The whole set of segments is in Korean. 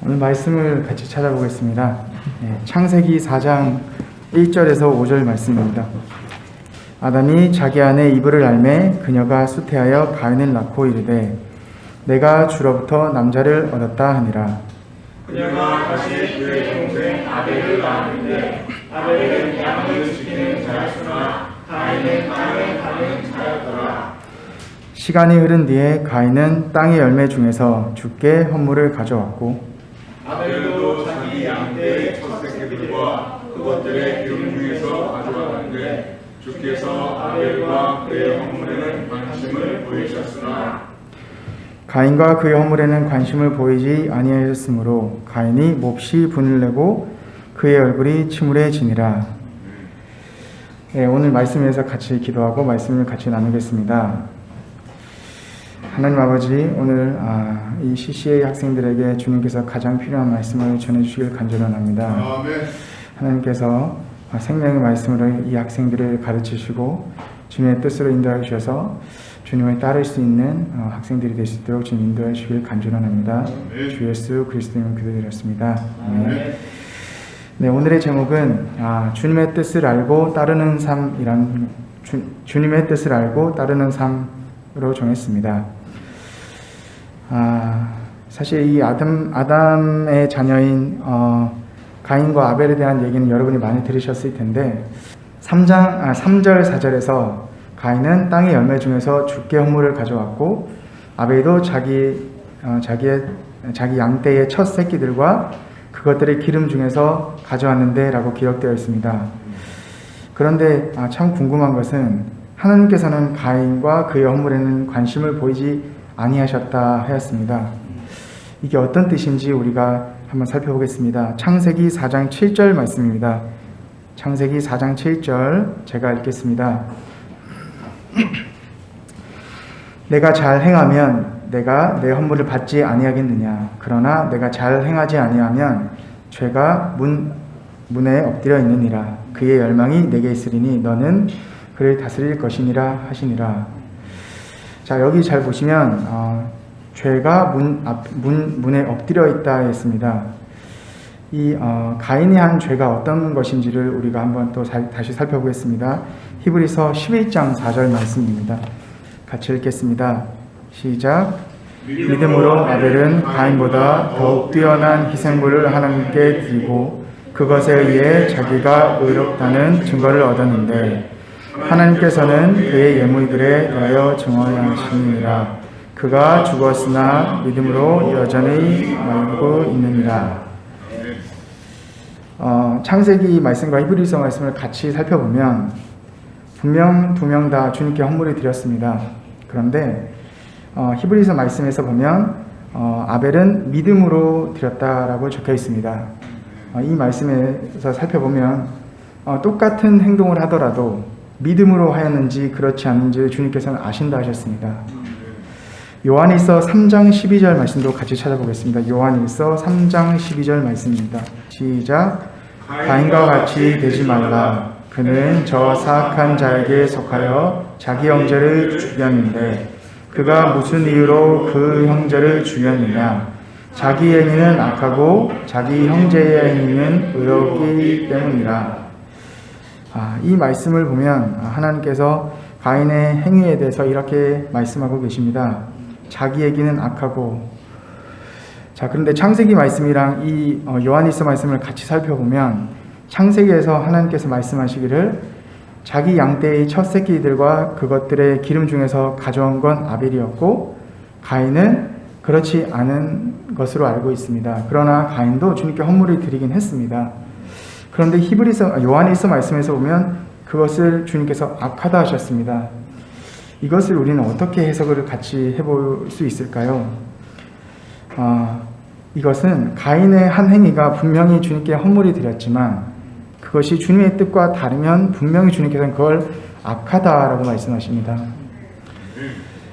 오늘 말씀을 같이 찾아보겠습니다. 창세기 4장 1절에서 5절 말씀입니다. 아담이 자기 아내 이브를 알매 그녀가 수태하여 가인을 낳고 이르되 내가 주로부터 남자를 얻었다 하니라. 그녀가 다시 그의 동생 아벨을 낳았는데 아벨은 양을 지키는 자였으나 가인은 땅을 파는 자였더라. 시간이 흐른 뒤에 가인은 땅의 열매 중에서 주께 헌물을 가져왔고 아벨도 자기 양떼의 첫 새끼들과 그것들의 기름 중에서 가져왔는데 주께서 아벨과 그의 헌물에는 관심을 보이셨으나 가인과 그의 헌물에는 관심을 보이지 아니하였으므로 가인이 몹시 분을 내고 그의 얼굴이 침울해지니라. 오늘 말씀에서 같이 기도하고 말씀을 같이 나누겠습니다. 하나님 아버지, 오늘 이 CCA 학생들에게 주님께서 가장 필요한 말씀을 전해주시길 간절합니다. 하나님께서 생명의 말씀으로 이 학생들을 가르치시고 주님의 뜻으로 인도해 주셔서 주님을 따를 수 있는 학생들이 될 수 있도록 주님 인도해 주시길 간절합니다. 주 예수 그리스도님 기도드렸습니다. 네, 오늘의 제목은 주님의 뜻을 알고 따르는 삶이란 주님의 뜻을 알고 따르는 삶으로 정했습니다. 사실 이 아담의 자녀인 가인과 아벨에 대한 얘기는 여러분이 많이 들으셨을 텐데 3절 4절에서 가인은 땅의 열매 중에서 주께 헌물을 가져왔고 아벨도 자기 양떼의 첫 새끼들과 그것들의 기름 중에서 가져왔는데 라고 기록되어 있습니다. 그런데 참 궁금한 것은 하나님께서는 가인과 그의 헌물에는 관심을 보이지 아니하셨다 하였습니다. 이게 어떤 뜻인지 우리가 한번 살펴보겠습니다. 창세기 4장 7절 말씀입니다. 창세기 4장 7절 제가 읽겠습니다. 내가 잘 행하면 내가 내 헌물을 받지 아니하겠느냐. 그러나 내가 잘 행하지 아니하면 죄가 문에 엎드려 있느니라. 그의 열망이 내게 있으리니 너는 그를 다스릴 것이니라 하시니라. 자, 여기 잘 보시면 죄가 문에 엎드려 있다 했습니다. 이 가인이 한 죄가 어떤 것인지를 우리가 한번 또 다시 살펴보겠습니다. 히브리서 11장 4절 말씀입니다. 같이 읽겠습니다. 시작. 믿음으로 아벨은 가인보다 더욱 뛰어난 희생물을 하나님께 드리고 그것에 의해 자기가 의롭다는 증거를 얻었는데 하나님께서는 그의 예물들에 대하여 증언하시니라. 그가 죽었으나 믿음으로 여전히 살고 있느니라. 창세기 말씀과 히브리서 말씀을 같이 살펴보면 분명 두 명 다 주님께 헌물을 드렸습니다. 그런데 히브리서 말씀에서 보면 아벨은 믿음으로 드렸다라고 적혀 있습니다. 이 말씀에서 살펴보면 똑같은 행동을 하더라도 믿음으로 하였는지 그렇지 않은지 주님께서는 아신다 하셨습니다. 요한일서 3장 12절 말씀도 같이 찾아보겠습니다. 요한일서 3장 12절 말씀입니다. 시작. 가인과 같이 되지 말라. 그는 저 사악한 자에게 속하여 자기 형제를 죽였는데 그가 무슨 이유로 그 형제를 죽였느냐. 자기 행위는 악하고 자기 형제의 행위는 의롭기 때문이라. 이 말씀을 보면 하나님께서 가인의 행위에 대해서 이렇게 말씀하고 계십니다. 자기 얘기는 악하고. 자, 그런데 창세기 말씀이랑 이 요한일서 말씀을 같이 살펴보면 창세기에서 하나님께서 말씀하시기를 자기 양떼의 첫 새끼들과 그것들의 기름 중에서 가져온 건 아벨이었고 가인은 그렇지 않은 것으로 알고 있습니다. 그러나 가인도 주님께 헌물을 드리긴 했습니다. 그런데 요한일서 말씀에서 보면 그것을 주님께서 악하다 하셨습니다. 이것을 우리는 어떻게 해석을 같이 해볼 수 있을까요? 이것은 가인의 한 행위가 분명히 주님께 헌물이 드렸지만 그것이 주님의 뜻과 다르면 분명히 주님께서는 그걸 악하다라고 말씀하십니다.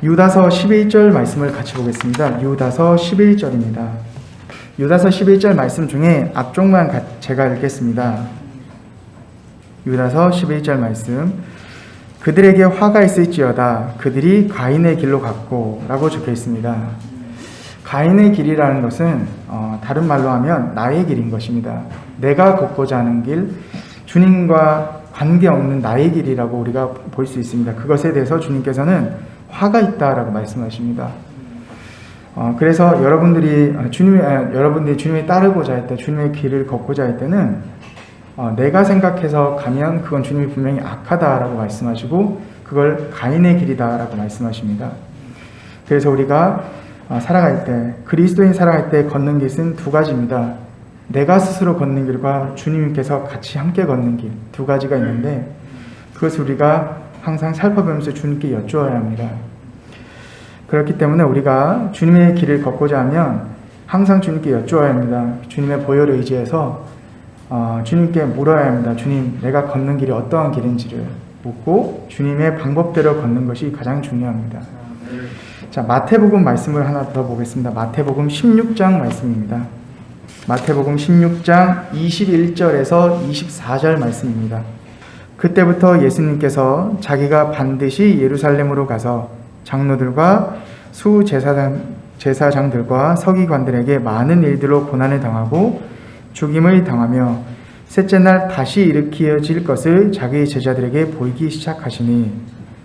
유다서 11절 말씀을 같이 보겠습니다. 유다서 11절입니다. 유다서 11절 말씀 중에 앞쪽만 제가 읽겠습니다. 유다서 11절 말씀. 그들에게 화가 있을지어다 그들이 가인의 길로 갔고 라고 적혀 있습니다. 가인의 길이라는 것은 다른 말로 하면 나의 길인 것입니다. 내가 걷고자 하는 길, 주님과 관계없는 나의 길이라고 우리가 볼 수 있습니다. 그것에 대해서 주님께서는 화가 있다라고 말씀하십니다. 그래서 여러분들이 주님을 따르고자 할 때, 주님의 길을 걷고자 할 때는 내가 생각해서 가면 그건 주님이 분명히 악하다라고 말씀하시고 그걸 가인의 길이다라고 말씀하십니다. 그래서 우리가 살아갈 때, 그리스도인 살아갈 때 걷는 길은 두 가지입니다. 내가 스스로 걷는 길과 주님께서 같이 함께 걷는 길, 두 가지가 있는데 그것을 우리가 항상 살펴보면서 주님께 여쭈어야 합니다. 그렇기 때문에 우리가 주님의 길을 걷고자 하면 항상 주님께 여쭈어야 합니다. 주님의 보혈을 의지해서 주님께 물어야 합니다. 주님, 내가 걷는 길이 어떠한 길인지를 묻고 주님의 방법대로 걷는 것이 가장 중요합니다. 자, 마태복음 말씀을 하나 더 보겠습니다. 마태복음 16장 말씀입니다. 마태복음 16장 21절에서 24절 말씀입니다. 그때부터 예수님께서 자기가 반드시 예루살렘으로 가서 장로들과 수제사장들과 서기관들에게 많은 일들로 고난을 당하고 죽임을 당하며 셋째 날 다시 일으켜질 것을 자기 제자들에게 보이기 시작하시니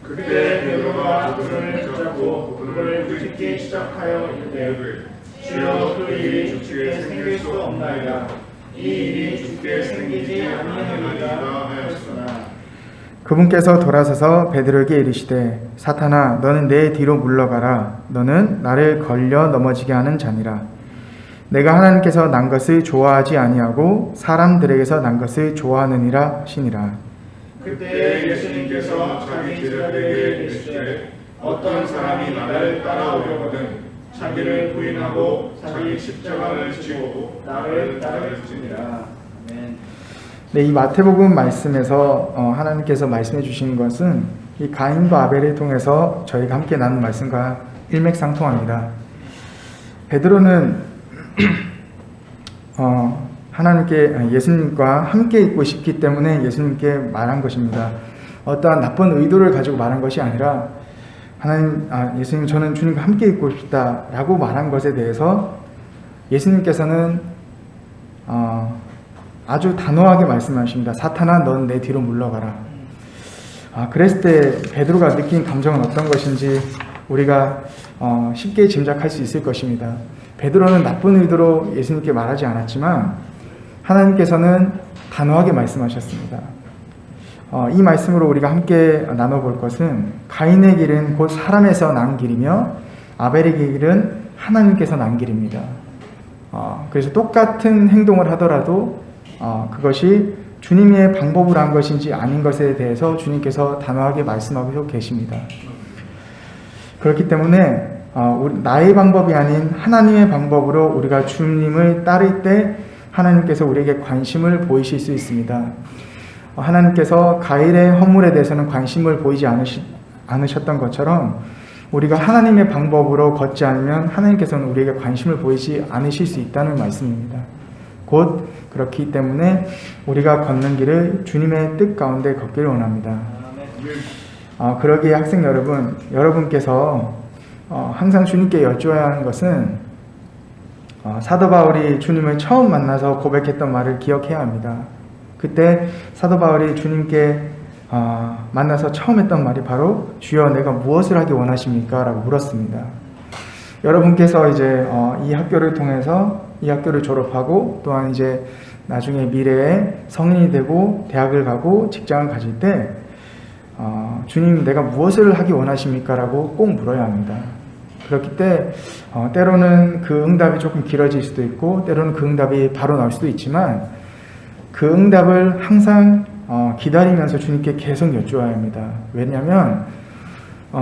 그때 베드로가 그를 붙잡고 그를 부짓기 시작하여 이르되 주여 그 일이 주께 생길 수 없나이다. 이 일이 주께 생기지 아니하리이다 하였으나 그분께서 돌아서서 베드로에게 이르시되 사탄아 너는 내 뒤로 물러가라. 너는 나를 걸려 넘어지게 하는 자니라. 내가 하나님께서 난 것을 좋아하지 아니하고 사람들에게서 난 것을 좋아하느니라 하시니라. 그때 예수님께서 자기 제자들에게 이르시되 어떤 사람이 나를 따라오려거든 자기를 부인하고 자기 십자가를 지고 나를 따를지니라. 네, 이 마태복음 말씀에서 하나님께서 말씀해 주신 것은 이 가인과 아벨을 통해서 저희가 함께 나눈 말씀과 일맥상통합니다. 베드로는 하나님께 예수님과 함께 있고 싶기 때문에 예수님께 말한 것입니다. 어떠한 나쁜 의도를 가지고 말한 것이 아니라 예수님 저는 주님과 함께 있고 싶다라고 말한 것에 대해서 예수님께서는 아주 단호하게 말씀하십니다. 사탄아 넌 내 뒤로 물러가라. 그랬을 때 베드로가 느낀 감정은 어떤 것인지 우리가 쉽게 짐작할 수 있을 것입니다. 베드로는 나쁜 의도로 예수님께 말하지 않았지만 하나님께서는 단호하게 말씀하셨습니다. 이 말씀으로 우리가 함께 나눠볼 것은 가인의 길은 곧 사람에서 난 길이며 아벨의 길은 하나님께서 난 길입니다. 그래서 똑같은 행동을 하더라도 그것이 주님의 방법으로 한 것인지 아닌 것에 대해서 주님께서 단호하게 말씀하고 계십니다. 그렇기 때문에 나의 방법이 아닌 하나님의 방법으로 우리가 주님을 따를 때 하나님께서 우리에게 관심을 보이실 수 있습니다. 하나님께서 가인의 허물에 대해서는 관심을 보이지 않으셨던 것처럼 우리가 하나님의 방법으로 걷지 않으면 하나님께서는 우리에게 관심을 보이지 않으실 수 있다는 말씀입니다. 곧 그렇기 때문에 우리가 걷는 길을 주님의 뜻 가운데 걷기를 원합니다. 그러기에 학생 여러분께서 항상 주님께 여쭈어야 하는 것은 사도 바울이 주님을 처음 만나서 고백했던 말을 기억해야 합니다. 그때 사도 바울이 주님께 만나서 처음 했던 말이 바로 주여 내가 무엇을 하기 원하십니까? 라고 물었습니다. 여러분께서 이제 이 학교를 통해서 이 학교를 졸업하고 또한 이제 나중에 미래에 성인이 되고 대학을 가고 직장을 가질 때 주님 내가 무엇을 하기 원하십니까? 라고 꼭 물어야 합니다. 그렇기 때 때로는 그 응답이 조금 길어질 수도 있고 때로는 그 응답이 바로 나올 수도 있지만 그 응답을 항상 기다리면서 주님께 계속 여쭈어야 합니다. 왜냐하면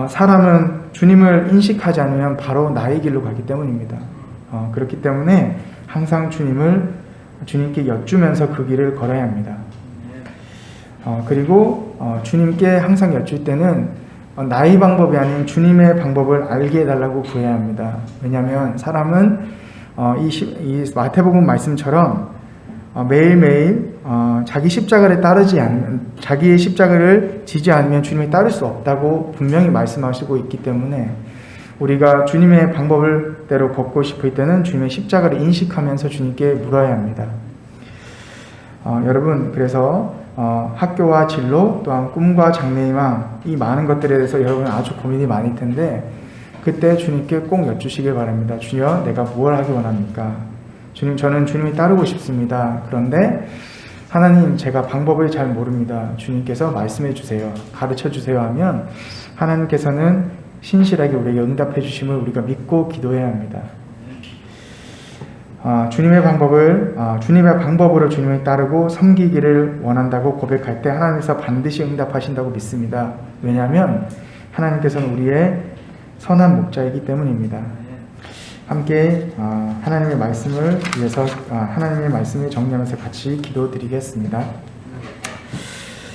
사람은 주님을 인식하지 않으면 바로 나의 길로 가기 때문입니다. 그렇기 때문에 항상 주님께 여쭈면서 그 길을 걸어야 합니다. 그리고 주님께 항상 여쭐 때는 나의 방법이 아닌 주님의 방법을 알게 해달라고 구해야 합니다. 왜냐하면 사람은 이 마태복음 말씀처럼 매일매일 자기의 십자가를 지지 않으면 주님을 따를 수 없다고 분명히 말씀하시고 있기 때문에 우리가 주님의 방법대로 걷고 싶을 때는 주님의 십자가를 인식하면서 주님께 물어야 합니다. 여러분, 그래서 학교와 진로 또한 꿈과 장래희망 이 많은 것들에 대해서 여러분 아주 고민이 많을 텐데 그때 주님께 꼭 여쭈시길 바랍니다. 주여, 내가 무엇을 하기 원합니까? 주님, 저는 주님이 따르고 싶습니다. 그런데 하나님, 제가 방법을 잘 모릅니다. 주님께서 말씀해 주세요. 가르쳐 주세요 하면 하나님께서는 신실하게 우리에게 응답해 주심을 우리가 믿고 기도해야 합니다. 주님의 방법으로 주님을 따르고 섬기기를 원한다고 고백할 때 하나님께서 반드시 응답하신다고 믿습니다. 왜냐하면 하나님께서는 우리의 선한 목자이기 때문입니다. 함께 하나님의 말씀을 위해서 하나님의 말씀을 정리하면서 같이 기도드리겠습니다.